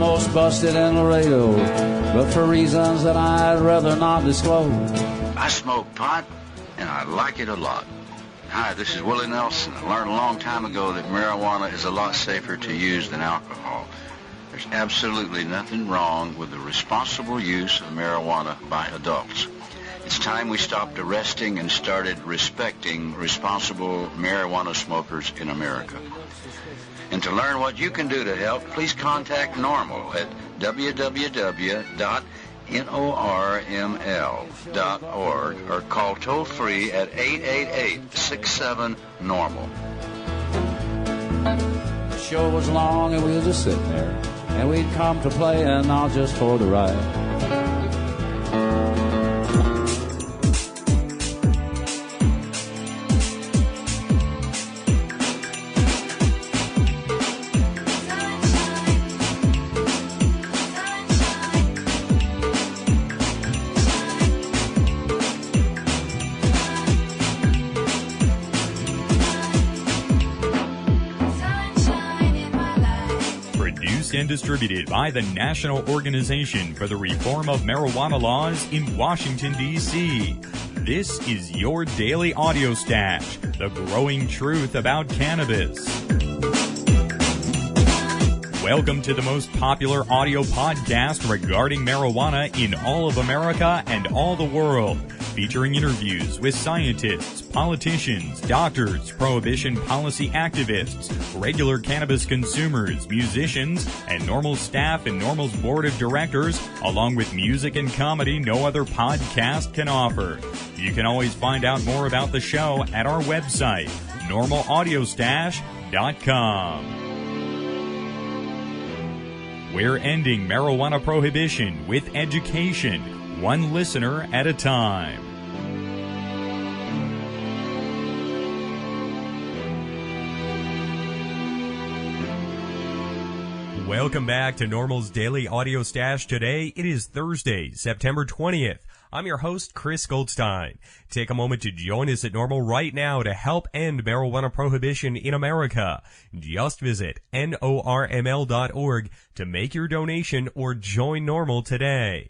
almost busted in Laredo, but for reasons that I'd rather not disclose. I smoke pot, and I like it a lot. Hi, this is Willie Nelson. I learned a long time ago that marijuana is a lot safer to use than alcohol. There's absolutely nothing wrong with the responsible use of marijuana by adults. It's time we stopped arresting and started respecting responsible marijuana smokers in America. And to learn what you can do to help, please contact NORML at www.norml.org or call toll-free at 888-67-NORML. The show was long and we were just sitting there, and we'd come to play and not just for the ride. And distributed by the National Organization for the Reform of Marijuana Laws in Washington, D.C. This is your daily audio stash, the growing truth about cannabis. Welcome to the most popular audio podcast regarding marijuana in all of America and all the world, featuring interviews with scientists, politicians, doctors, prohibition policy activists, regular cannabis consumers, musicians, and NORML staff and NORML's board of directors, along with music and comedy no other podcast can offer. You can always find out more about the show at our website, normalaudiostash.com. We're ending marijuana prohibition with education, one listener at a time. Welcome back to NORML's Daily Audio Stash. Today, it is Thursday, September 20th. I'm your host, Chris Goldstein. Take a moment to join us at NORML right now to help end marijuana prohibition in America. Just visit norml.org to make your donation or join NORML today.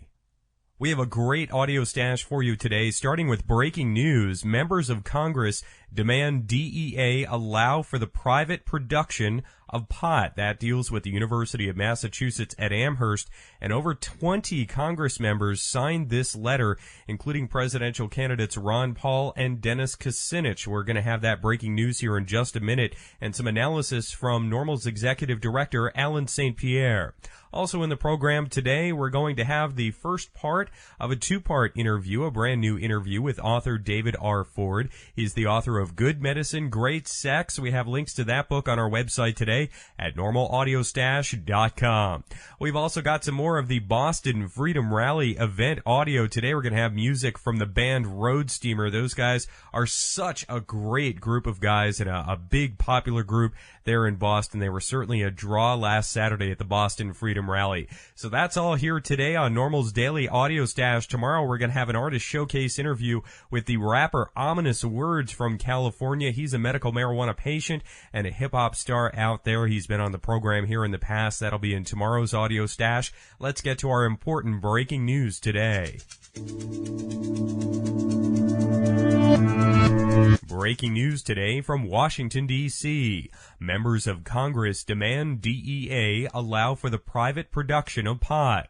We have a great audio stash for you today, starting with breaking news. Members of Congress demand DEA allow for the private production of pot. That deals with the University of Massachusetts at Amherst, and over 20 Congress members signed this letter, including presidential candidates Ron Paul and Dennis Kucinich. We're going to have that breaking news here in just a minute, and some analysis from NORML's executive director, Alan St. Pierre. Also in the program today, we're going to have the first part of a two-part interview, a brand new interview with author David R. Ford. He's the author of Good Medicine, Great Sex. We have links to that book on our website today at normalaudiostash.com. We've also got some more of the Boston Freedom Rally event audio. Today we're going to have music from the band Road Steamer. Those guys are such a great group of guys and a big popular group there in Boston. They were certainly a draw last Saturday at the Boston Freedom Rally. So that's all here today on NORML's Daily Audio Stash. Tomorrow we're going to have an artist showcase interview with the rapper Ominous Words from California. He's a medical marijuana patient and a hip-hop star out there. He's been on the program here in the past. That'll be in tomorrow's Audio Stash. Let's get to our important breaking news today. Breaking news today from Washington, D.C. Members of Congress demand DEA allow for the private production of pot.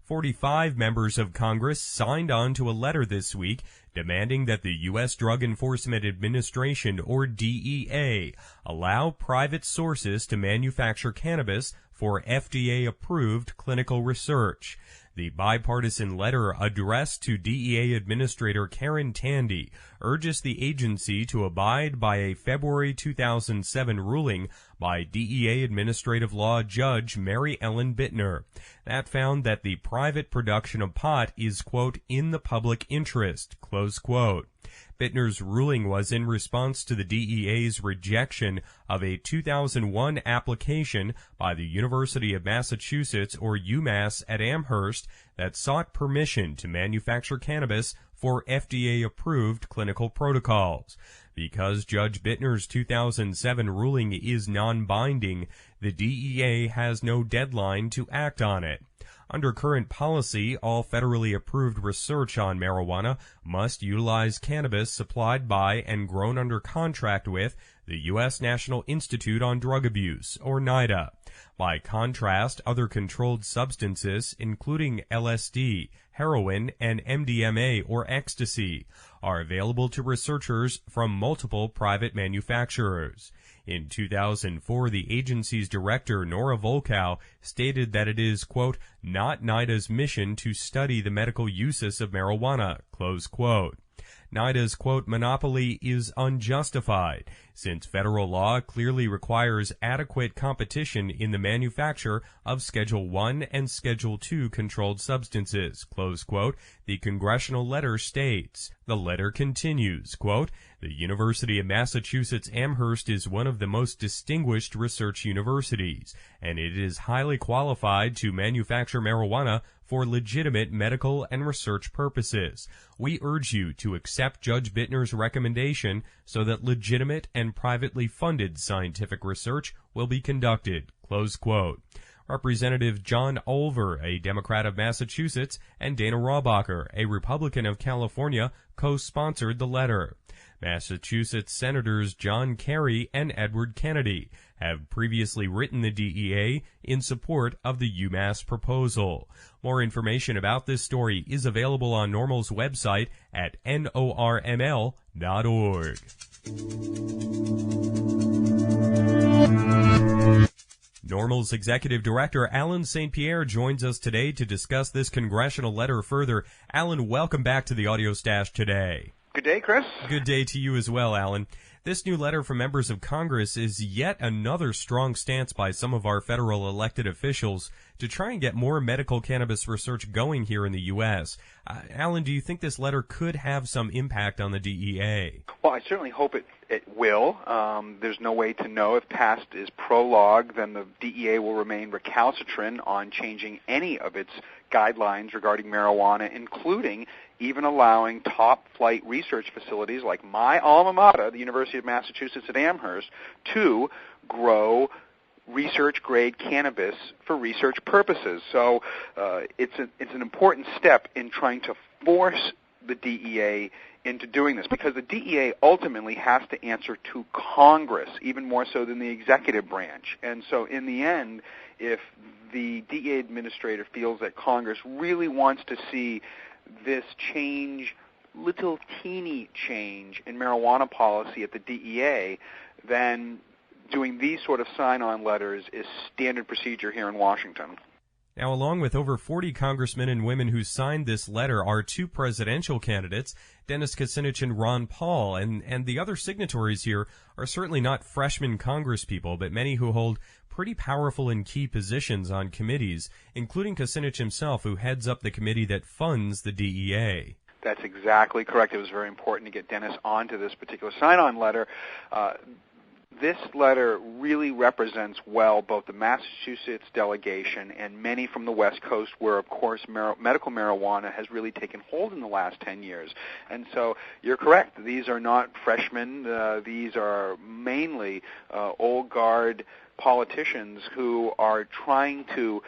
45 members of Congress signed on to a letter this week demanding that the U.S. Drug Enforcement Administration, or DEA, allow private sources to manufacture cannabis for FDA-approved clinical research. The bipartisan letter addressed to DEA Administrator Karen Tandy urges the agency to abide by a February 2007 ruling by DEA Administrative Law Judge Mary Ellen Bittner that found that the private production of pot is, quote, in the public interest, close quote. Bittner's ruling was in response to the DEA's rejection of a 2001 application by the University of Massachusetts, or UMass, at Amherst that sought permission to manufacture cannabis for FDA-approved clinical protocols. Because Judge Bittner's 2007 ruling is non-binding, the DEA has no deadline to act on it. Under current policy, all federally approved research on marijuana must utilize cannabis supplied by and grown under contract with the U.S. National Institute on Drug Abuse, or NIDA. By contrast, other controlled substances, including LSD, heroin, and MDMA or ecstasy, are available to researchers from multiple private manufacturers. In 2004, the agency's director, Nora Volkow, stated that it is, quote, not NIDA's mission to study the medical uses of marijuana, close quote. NIDA's, quote, monopoly is unjustified, since federal law clearly requires adequate competition in the manufacture of Schedule I and Schedule II controlled substances, close quote, the congressional letter states. The letter continues, quote, the University of Massachusetts Amherst is one of the most distinguished research universities, and it is highly qualified to manufacture marijuana for legitimate medical and research purposes. We urge you to accept Judge Bittner's recommendation so that legitimate and privately funded scientific research will be conducted, close quote. Representative John Olver, a Democrat of Massachusetts, and Dana Rohrabacher, a Republican of California, co-sponsored the letter. Massachusetts Senators John Kerry and Edward Kennedy have previously written the DEA in support of the UMass proposal. More information about this story is available on NORML's website at norml.org. NORML's Executive Director, Alan St. Pierre, joins us today to discuss this congressional letter further. Alan, welcome back to the Audio Stash today. Good day, Chris. Good day to you as well, Alan. This new letter from members of Congress is yet another strong stance by some of our federal elected officials to try and get more medical cannabis research going here in the U.S. Alan, do you think this letter could have some impact on the DEA? Well, I certainly hope it will. There's no way to know. If past is prologue, then the DEA will remain recalcitrant on changing any of its guidelines regarding marijuana, including even allowing top-flight research facilities like my alma mater, the University of Massachusetts at Amherst, to grow research-grade cannabis for research purposes. So it's an important step in trying to force the DEA into doing this, because the DEA ultimately has to answer to Congress, even more so than the executive branch. And so in the end, if the DEA administrator feels that Congress really wants to see this change, little teeny change in marijuana policy at the DEA, then doing these sort of sign-on letters is standard procedure here in Washington. Now, along with over 40 congressmen and women who signed this letter are two presidential candidates, Dennis Kucinich and Ron Paul, and the other signatories here are certainly not freshman congresspeople, but many who hold pretty powerful and key positions on committees, including Kucinich himself, who heads up the committee that funds the DEA. That's exactly correct. It was very important to get Dennis onto this particular sign-on letter. This letter really represents well both the Massachusetts delegation and many from the West Coast, where, of course, medical marijuana has really taken hold in the last 10 years. And so you're correct. These are not freshmen. These are mainly old guard politicians who are trying to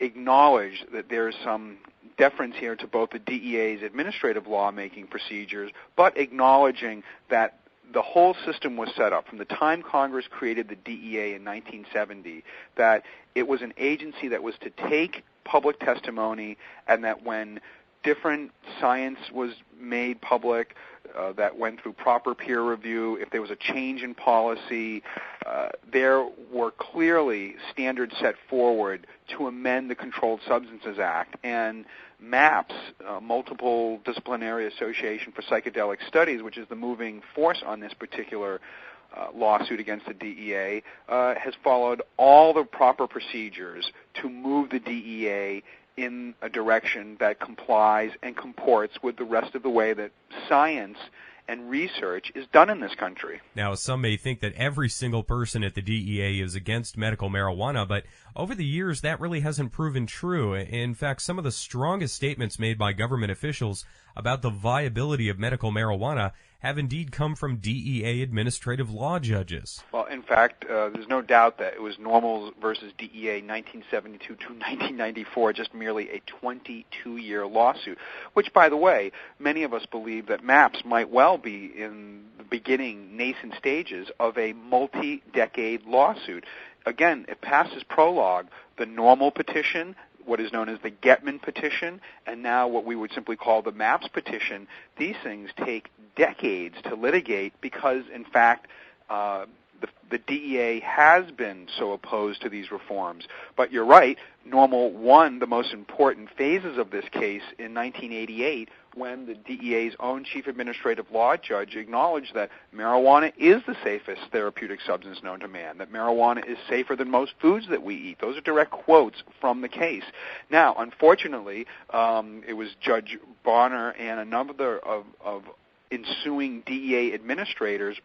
acknowledge that there's some deference here to both the DEA's administrative lawmaking procedures, but acknowledging that the whole system was set up from the time Congress created the DEA in 1970, that it was an agency that was to take public testimony, and that when different science was made public, that went through proper peer review, if there was a change in policy, there were clearly standards set forward to amend the Controlled Substances Act. And MAPS, Multiple Disciplinary Association for Psychedelic Studies, which is the moving force on this particular lawsuit against the DEA, has followed all the proper procedures to move the DEA in a direction that complies and comports with the rest of the way that science and research is done in this country. Now, some may think that every single person at the DEA is against medical marijuana, but over the years, that really hasn't proven true. In fact, some of the strongest statements made by government officials about the viability of medical marijuana have indeed come from DEA administrative law judges. Well, in fact, there's no doubt that it was NORML versus DEA 1972 to 1994, just merely a 22-year lawsuit, which, by the way, many of us believe that MAPS might well be in the beginning, nascent stages of a multi-decade lawsuit. Again, it passes prologue, the NORML petition, what is known as the Getman petition, and now what we would simply call the MAPS petition. These things take decades to litigate because, in fact, the DEA has been so opposed to these reforms. But you're right, NORML won the most important phases of this case in 1988 when the DEA's own chief administrative law judge acknowledged that marijuana is the safest therapeutic substance known to man, that marijuana is safer than most foods that we eat. Those are direct quotes from the case. Now, unfortunately, it was Judge Bonner and a number of ensuing DEA administrators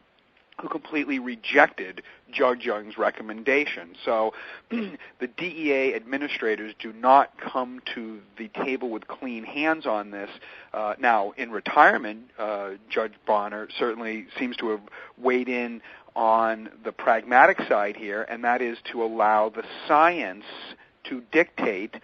who completely rejected Judge Young's recommendation. So the DEA administrators do not come to the table with clean hands on this. Now, in retirement, Judge Bonner certainly seems to have weighed in on the pragmatic side here, and that is to allow the science to dictate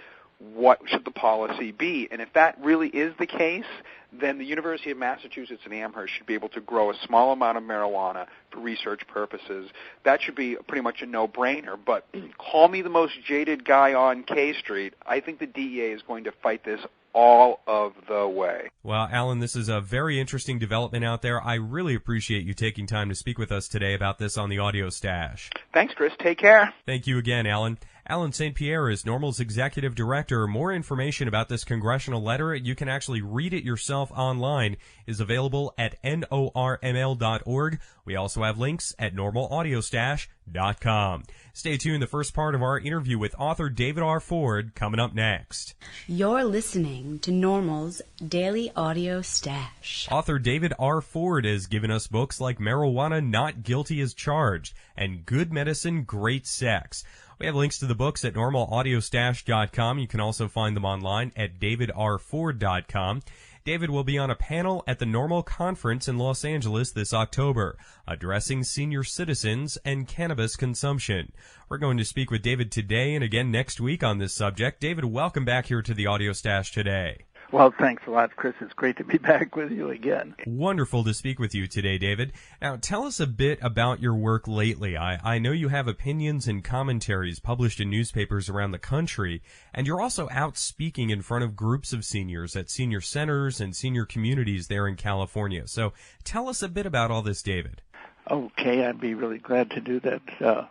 what should the policy be. And if that really is the case, then the University of Massachusetts and Amherst should be able to grow a small amount of marijuana for research purposes. That should be pretty much a no-brainer. But call me the most jaded guy on K Street. I think the DEA is going to fight this all of the way. Well, Alan, this is a very interesting development out there. I really appreciate you taking time to speak with us today about this on the Audio Stash. Thanks, Chris. Take care. Thank you again, Alan. Alan St. Pierre is NORML's executive director. More information about this congressional letter, you can actually read it yourself online, is available at norml.org. We also have links at normalaudiostash.com. Stay tuned. The first part of our interview with author David R. Ford coming up next. You're listening to NORML's Daily Audio Stash. Author David R. Ford has given us books like Marijuana Not Guilty as Charged and Good Medicine, Great Sex. We have links to the books at normalaudiostash.com. You can also find them online at davidrford.com. David will be on a panel at the NORML Conference in Los Angeles this October, addressing senior citizens and cannabis consumption. We're going to speak with David today and again next week on this subject. David, welcome back here to the Audio Stash today. Well, thanks a lot, Chris. It's great to be back with you again. Wonderful to speak with you today, David. Now, tell us a bit about your work lately. I know you have opinions and commentaries published in newspapers around the country, and you're also out speaking in front of groups of seniors at senior centers and senior communities there in California. So tell us a bit about all this, David. Okay, I'd be really glad to do that.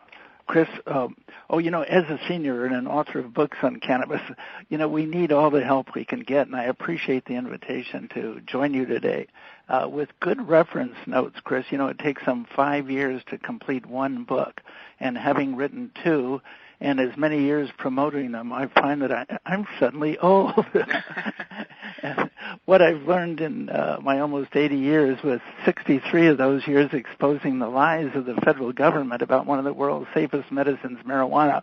Chris, as a senior and an author of books on cannabis, we need all the help we can get, and I appreciate the invitation to join you today. With good reference notes, Chris, it takes some 5 years to complete one book, and having written two, and as many years promoting them, I find that I'm suddenly old. And what I've learned in my almost 80 years, with 63 of those years exposing the lies of the federal government about one of the world's safest medicines, marijuana.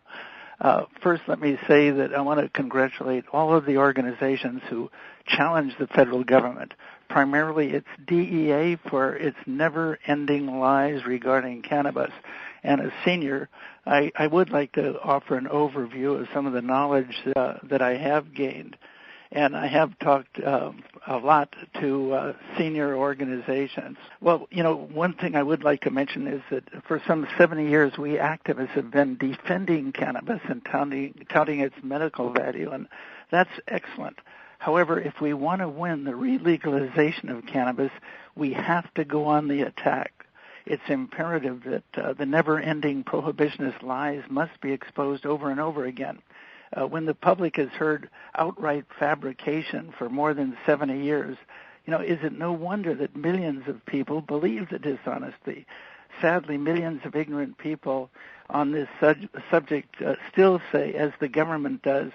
First, let me say that I want to congratulate all of the organizations who challenge the federal government, primarily its DEA, for its never-ending lies regarding cannabis. And as senior, I would like to offer an overview of some of the knowledge that I have gained. And I have talked a lot to senior organizations. Well, one thing I would like to mention is that for some 70 years, we activists have been defending cannabis and touting its medical value, and that's excellent. However, if we want to win the re-legalization of cannabis, we have to go on the attack. It's imperative that the never-ending prohibitionist lies must be exposed over and over again. When the public has heard outright fabrication for more than 70 years, is it no wonder that millions of people believe the dishonesty? Sadly, millions of ignorant people on this subject still say, as the government does,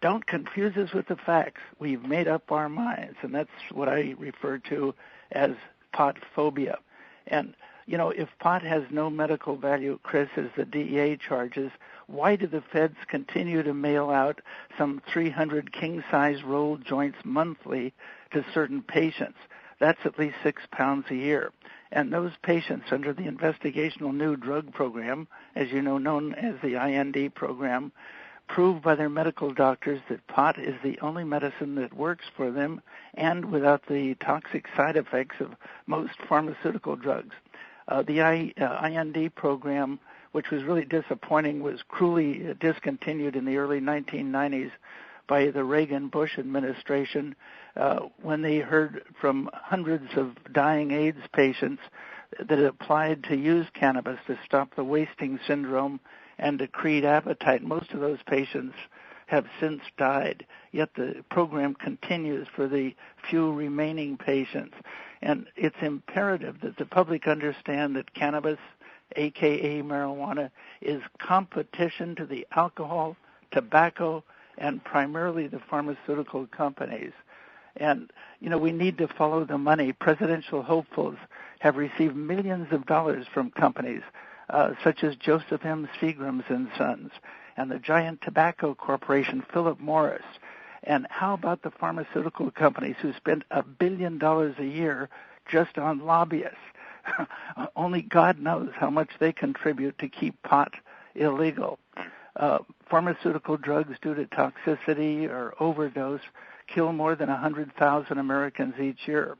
don't confuse us with the facts. We've made up our minds, and that's what I refer to as pot phobia. And if pot has no medical value, Chris, as the DEA charges, why do the feds continue to mail out some 300 king-size rolled joints monthly to certain patients? That's at least 6 pounds a year. And those patients under the Investigational New Drug Program, as you know, known as the IND program, proved by their medical doctors that pot is the only medicine that works for them and without the toxic side effects of most pharmaceutical drugs. The IND program, which was really disappointing, was cruelly discontinued in the early 1990s by the Reagan-Bush administration when they heard from hundreds of dying AIDS patients that applied to use cannabis to stop the wasting syndrome and to create appetite. Most of those patients have since died, yet the program continues for the few remaining patients. And it's imperative that the public understand that cannabis, aka marijuana, is competition to the alcohol, tobacco, and primarily the pharmaceutical companies. And, we need to follow the money. Presidential hopefuls have received millions of dollars from companies such as Joseph M. Seagram's and Sons and the giant tobacco corporation Philip Morris. And how about the pharmaceutical companies who spend $1 billion a year just on lobbyists? Only God knows how much they contribute to keep pot illegal. Pharmaceutical drugs due to toxicity or overdose kill more than 100,000 Americans each year.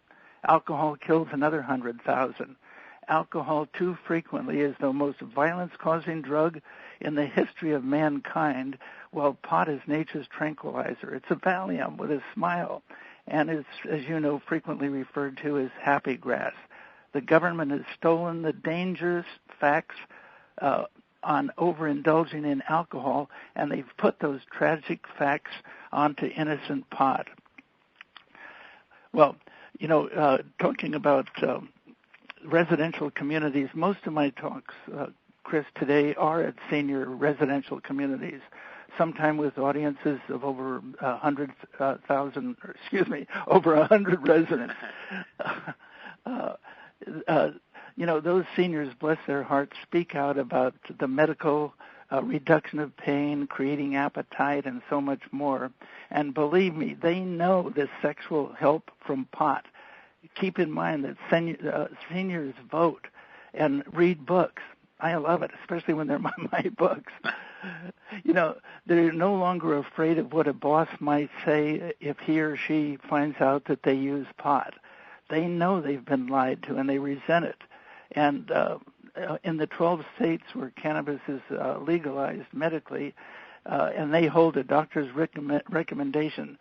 Alcohol kills another 100,000. Alcohol too frequently is the most violence-causing drug in the history of mankind, while pot is nature's tranquilizer. It's a Valium with a smile, and is, as you know, frequently referred to as happy grass. The government has stolen the dangerous facts on overindulging in alcohol, and they've put those tragic facts onto innocent pot. Well, talking about residential communities, most of my talks, Chris, today are at senior residential communities, sometime with audiences of over 100,000, over 100 residents. Those seniors, bless their hearts, speak out about the medical reduction of pain, creating appetite, and so much more. And believe me, they know this sexual help from pot. Keep in mind that seniors vote and read books. I love it, especially when they're my books. They're no longer afraid of what a boss might say if he or she finds out that they use pot. They know they've been lied to, and they resent it. And in the 12 states where cannabis is legalized medically, and they hold a doctor's recommendation,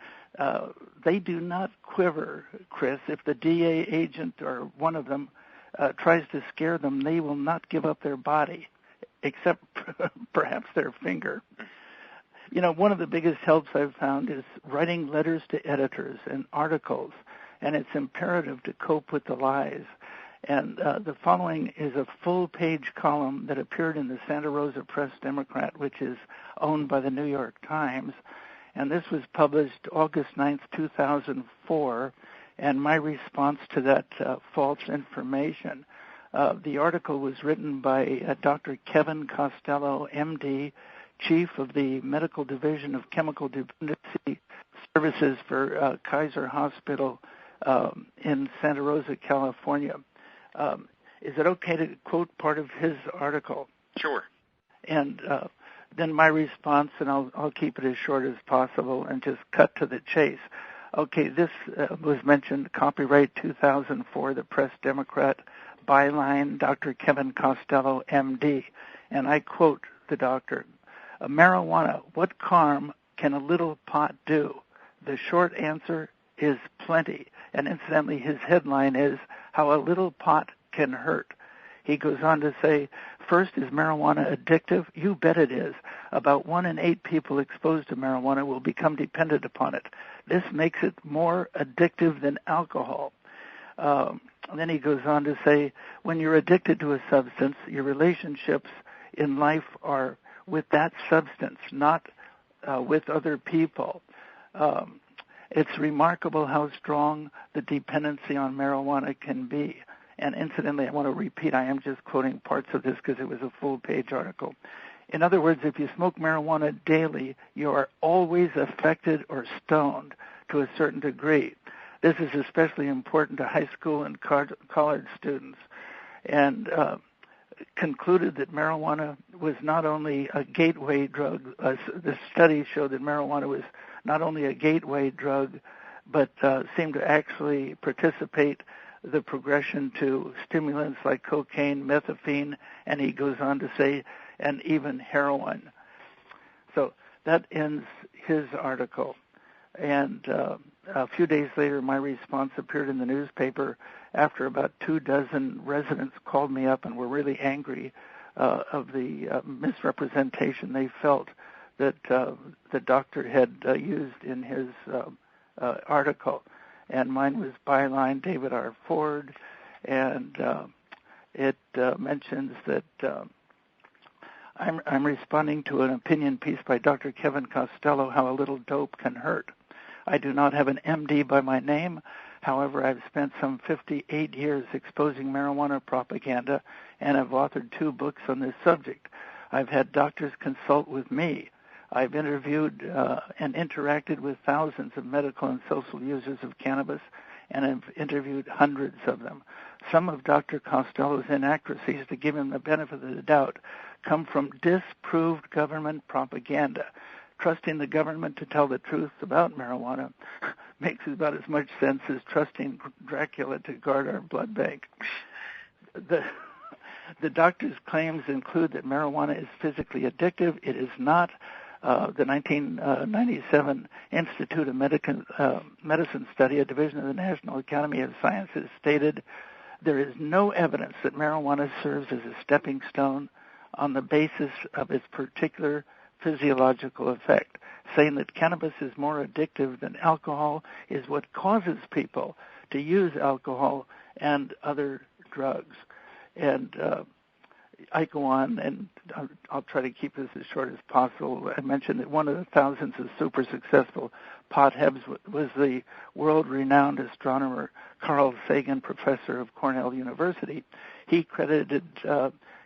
they do not quiver, Chris. If the DA agent or one of them tries to scare them, they will not give up their body, except perhaps their finger. One of the biggest helps I've found is writing letters to editors and articles, and it's imperative to cope with the lies. And the following is a full-page column that appeared in the Santa Rosa Press-Democrat, which is owned by the New York Times. And this was published August 9th, 2004, and my response to that false information. The article was written by Dr. Kevin Costello, MD, Chief of the Medical Division of Chemical Dependency Services for Kaiser Hospital in Santa Rosa, California. Is it okay to quote part of his article? Sure. And then my response, and I'll keep it as short as possible and just cut to the chase. Okay, this was mentioned, copyright 2004, the Press Democrat, byline, Dr. Kevin Costello, MD. And I quote the doctor, marijuana, what harm can a little pot do? The short answer is plenty. And incidentally, his headline is, How a Little Pot Can Hurt. He goes on to say, first, is marijuana addictive? You bet it is. About 1 in 8 people exposed to marijuana will become dependent upon it. This makes it more addictive than alcohol. And then he goes on to say, when you're addicted to a substance, your relationships in life are with that substance, not with other people. It's remarkable how strong the dependency on marijuana can be. And incidentally, I want to repeat, I am just quoting parts of this because it was a full-page article. In other words, if you smoke marijuana daily, you are always affected or stoned to a certain degree. This is especially important to high school and college students, and concluded that marijuana was not only a gateway drug. The study showed that marijuana was not only a gateway drug, but seemed to actually participate the progression to stimulants like cocaine, methadone, and he goes on to say, and even heroin. So that ends his article. And a few days later, my response appeared in the newspaper after about 24 residents called me up and were really angry of the misrepresentation they felt that the doctor had used in his article. And mine was byline David R. Ford, and it mentions that I'm responding to an opinion piece by Dr. Kevin Costello, How a Little Dope Can Hurt. I do not have an MD by my name. However, I've spent some 58 years exposing marijuana propaganda and have authored 2 books on this subject. I've had doctors consult with me. I've interviewed and interacted with thousands of medical and social users of cannabis, and have interviewed hundreds of them. Some of Dr. Costello's inaccuracies, to give him the benefit of the doubt, come from disproved government propaganda. Trusting the government to tell the truth about marijuana makes about as much sense as trusting Dracula to guard our blood bank. The doctor's claims include that marijuana is physically addictive. It is not. The 1997 Institute of Medicine study, a division of the National Academy of Sciences, stated there is no evidence that marijuana serves as a stepping stone on the basis of its particular physiological effect. Saying that cannabis is more addictive than alcohol is what causes people to use alcohol and other drugs. And I go on, and I'll try to keep this as short as possible. I mentioned that one of the thousands of super successful potheads was the world-renowned astronomer Carl Sagan, professor of Cornell University. He credited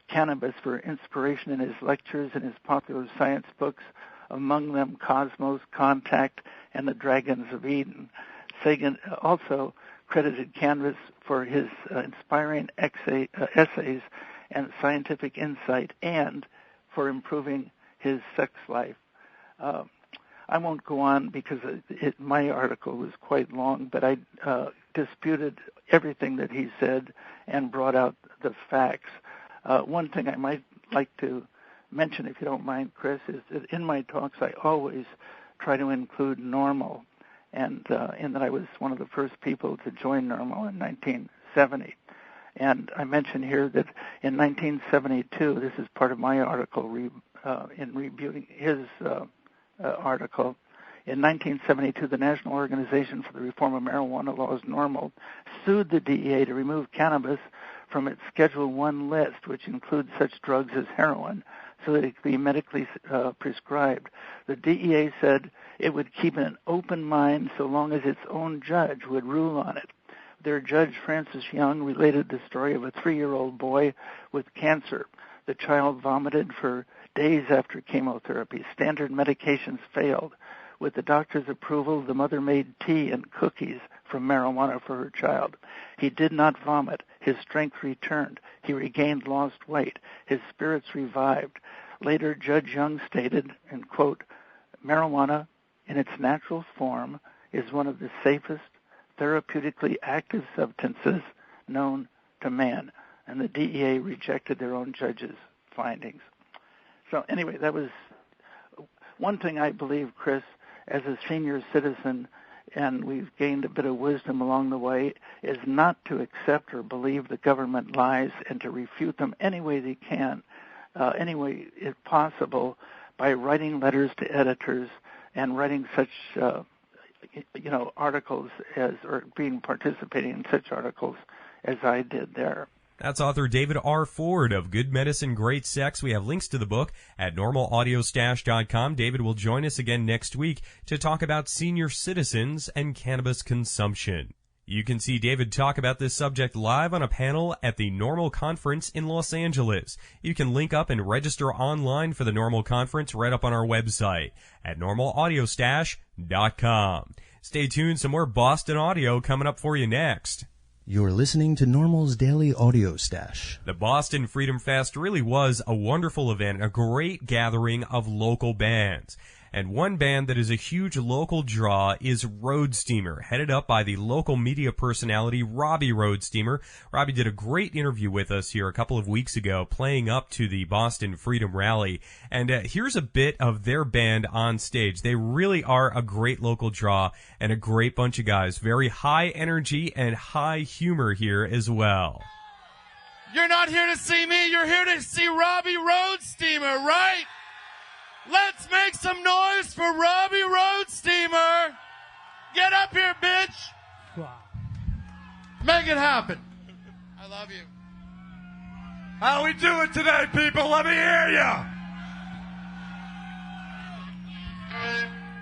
cannabis for inspiration in his lectures and his popular science books, among them Cosmos, Contact, and the Dragons of Eden. Sagan also credited cannabis for his inspiring essays and scientific insight, and for improving his sex life. I won't go on because my article was quite long, but I disputed everything that he said and brought out the facts. One thing I might like to mention, if you don't mind, Chris, is that in my talks I always try to include NORML, and in that I was one of the first people to join NORML in 1970. And I mention here that in 1972, this is part of my article in rebuting his article. In 1972, the National Organization for the Reform of Marijuana Laws, NORML, sued the DEA to remove cannabis from its Schedule I list, which includes such drugs as heroin, so that it could be medically prescribed. The DEA said it would keep an open mind so long as its own judge would rule on it. Their judge, Francis Young, related the story of a 3-year-old boy with cancer. The child vomited for days after chemotherapy. Standard medications failed. With the doctor's approval, the mother made tea and cookies from marijuana for her child. He did not vomit. His strength returned. He regained lost weight. His spirits revived. Later, Judge Young stated, and quote, marijuana in its natural form is one of the safest therapeutically active substances known to man. And the DEA rejected their own judge's findings. So anyway, that was one thing I believe, Chris, as a senior citizen, and we've gained a bit of wisdom along the way, is not to accept or believe the government lies and to refute them any way they can, any way if possible, by writing letters to editors and writing such articles or participating in such articles as I did there. That's author David R. Ford of Good Medicine, Great Sex. We have links to the book at normalaudio-stash.com. David will join us again next week to talk about senior citizens and cannabis consumption. You can see David talk about this subject live on a panel at the NORML conference in Los Angeles. You can link up and register online for the NORML conference right up on our website at normalaudio-stash.com. Stay tuned, some more Boston audio coming up for you next. You're listening to NORML's Daily Audio Stash. The Boston Freedom Fest really was a wonderful event, a great gathering of local bands. And one band that is a huge local draw is Road Steamer, headed up by the local media personality Robbie Road Steamer. Robbie did a great interview with us here a couple of weeks ago, playing up to the Boston Freedom Rally. And here's a bit of their band on stage. They really are a great local draw and a great bunch of guys. Very high energy and high humor here as well. You're not here to see me, you're here to see Robbie Road Steamer, right? Let's make some noise for Robbie Road Steamer. Get up here, bitch. Make it happen. I love you. How we doing today, people? Let me hear ya.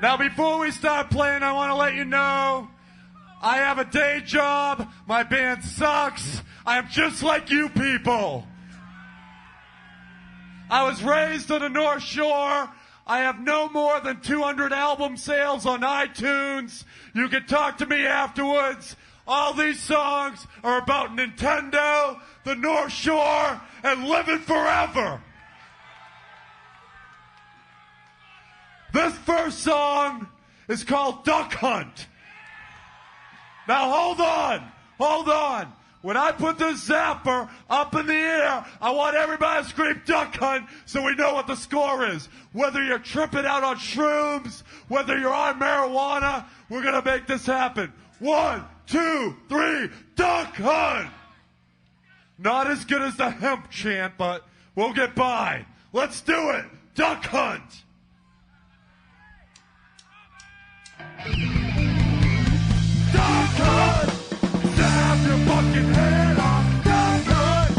Now, before we start playing, I want to let you know I have a day job. My band sucks. I am just like you people. I was raised on the North Shore. I have no more than 200 album sales on iTunes. You can talk to me afterwards. All these songs are about Nintendo, the North Shore, and living forever. This first song is called Duck Hunt. Now hold on. When I put this zapper up in the air, I want everybody to scream Duck Hunt so we know what the score is. Whether you're tripping out on shrooms, whether you're on marijuana, we're going to make this happen. 1, 2, 3, Duck Hunt! Not as good as the hemp chant, but we'll get by. Let's do it. Duck Hunt! Duck Hunt! Snap your fucking head off, duck hunt!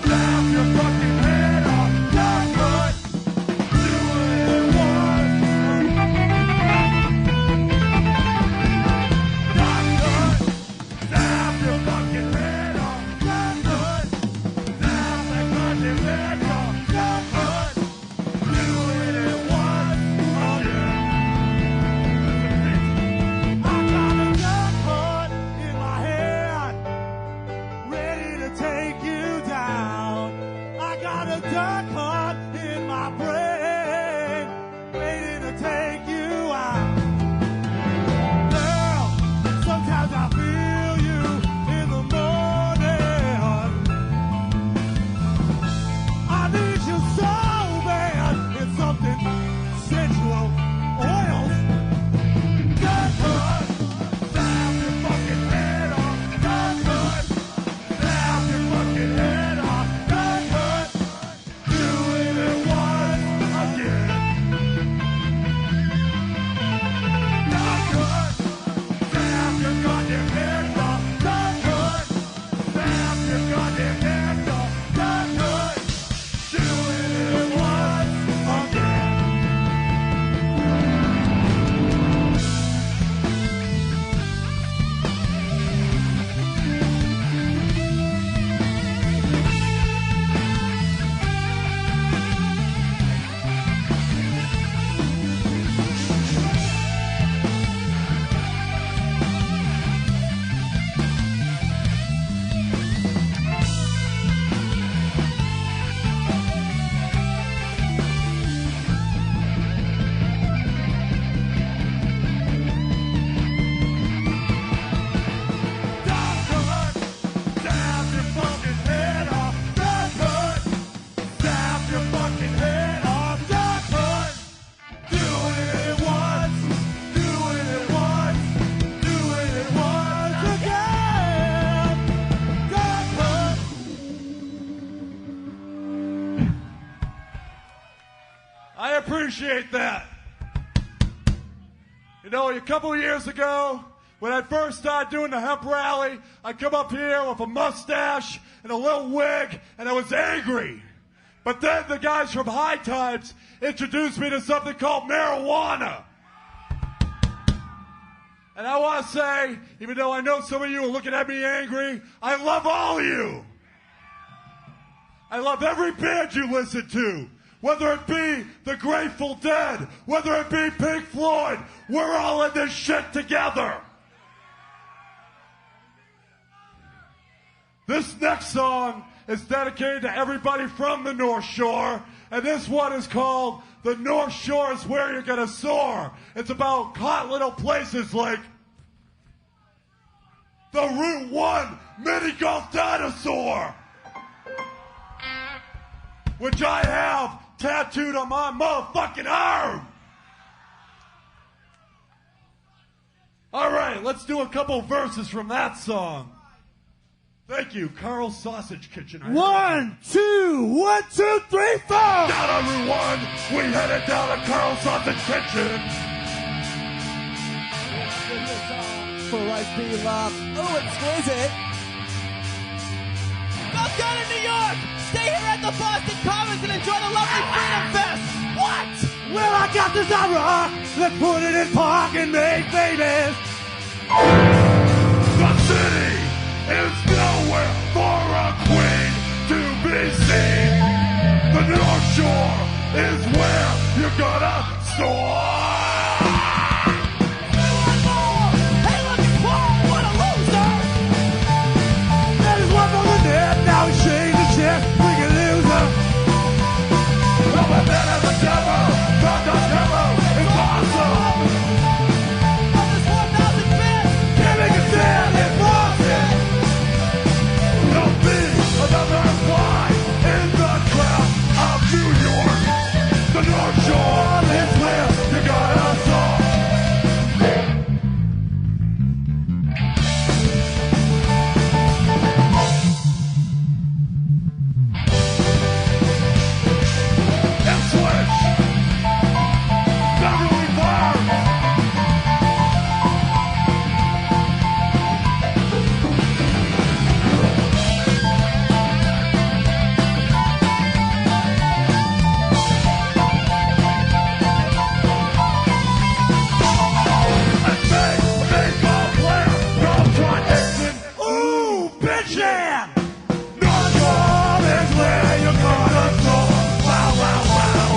Snap your fucking head off, duck hunt! Do it once! Duck hunt! Snap your fucking head off, duck hunt! Snap that fucking head off, duck hunt! Do it once again! I got a duck hunt in my head, ready to take you down. I got a duck hunt in my brain, waiting to take you out. Girl, sometimes I feel you in the morning. I need you so bad, it's something sensual, oils. Duck hunt, snap your fucking head off, duck hunt. Snap your fucking head off, duck hunt. Doing it once again. Duck hunt. Snap your goddamn head off, duck hunt. Snap your goddamn head off, duck hunt. Doing it once again. I appreciate that. You know, a couple of years ago, when I first started doing the hemp rally, I'd come up here with a mustache and a little wig, and I was angry. But then the guys from High Times introduced me to something called marijuana. And I want to say, even though I know some of you are looking at me angry, I love all of you. I love every band you listen to. whether it be the Grateful Dead, whether it be Pink Floyd, we're all in this shit together. This next song is dedicated to everybody from the North Shore, and this one is called The North Shore is Where You're Gonna Soar. It's about hot little places like the Route 1 mini golf dinosaur, which I have tattooed on my motherfucking arm. All right, let's do a couple verses from that song. Thank you, Carl's Sausage Kitchen. 1, 2, 1, 2, 3, 4. Down on Route 1, we headed down to Carl's Sausage Kitchen. For life be loved. Oh, exquisite. Go down to New York. Stay here at the Boston Commons and enjoy the lovely Freedom Fest. What? Well, I got this opera. Let's put it in park and make babies. The city is nowhere for a queen to be seen. The North Shore is where you're gonna soar. Hey, look at Paul. What a loser. That is one from the net. Now he's shaking the chest. We can lose him. Oh, but then as a devil, the devil is awesome. On this 1,000 fans. Giving a stand in Boston. Don't be another fly in the trap of New York. The North Shore is where you gotta soar. Ipswich, Beverly Farms. Ooh, bitch yeah. North Shore is where you're gonna soar. Wow, wow, wow.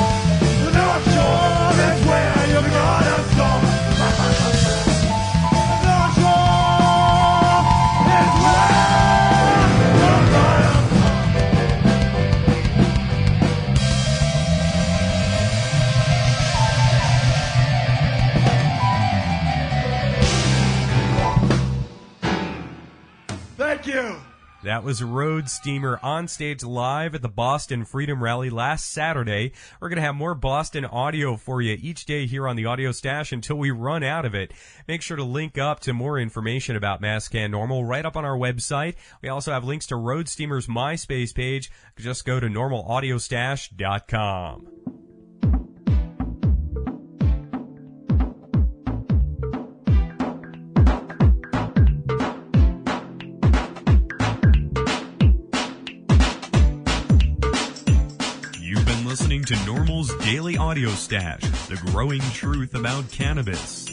The North Shore is where you're gonna soar. The North Shore is where You're gonna Thank you. That was Road Steamer on stage live at the Boston Freedom Rally last Saturday. We're going to have more Boston audio for you each day here on the Audio Stash until we run out of it. Make sure to link up to more information about Masscan Normal right up on our website. We also have links to Road Steamer's MySpace page. Just go to normalaudiostash.com. Listening to NORML's Daily Audio Stash, the growing truth about cannabis.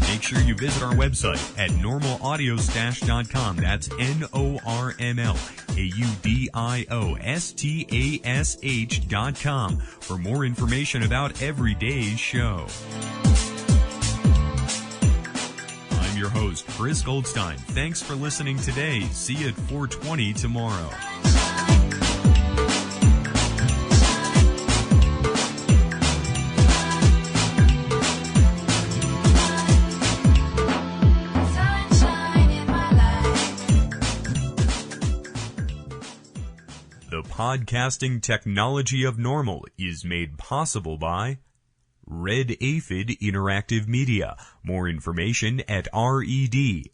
Make sure you visit our website at normalaudiostash.com. That's NORMLAUDIOSTASH.com for more information about every day's show. I'm your host, Chris Goldstein. Thanks for listening today. See you at 4:20 tomorrow. The podcasting technology of NORML is made possible by Red Aphid Interactive Media. More information at redaphid.com.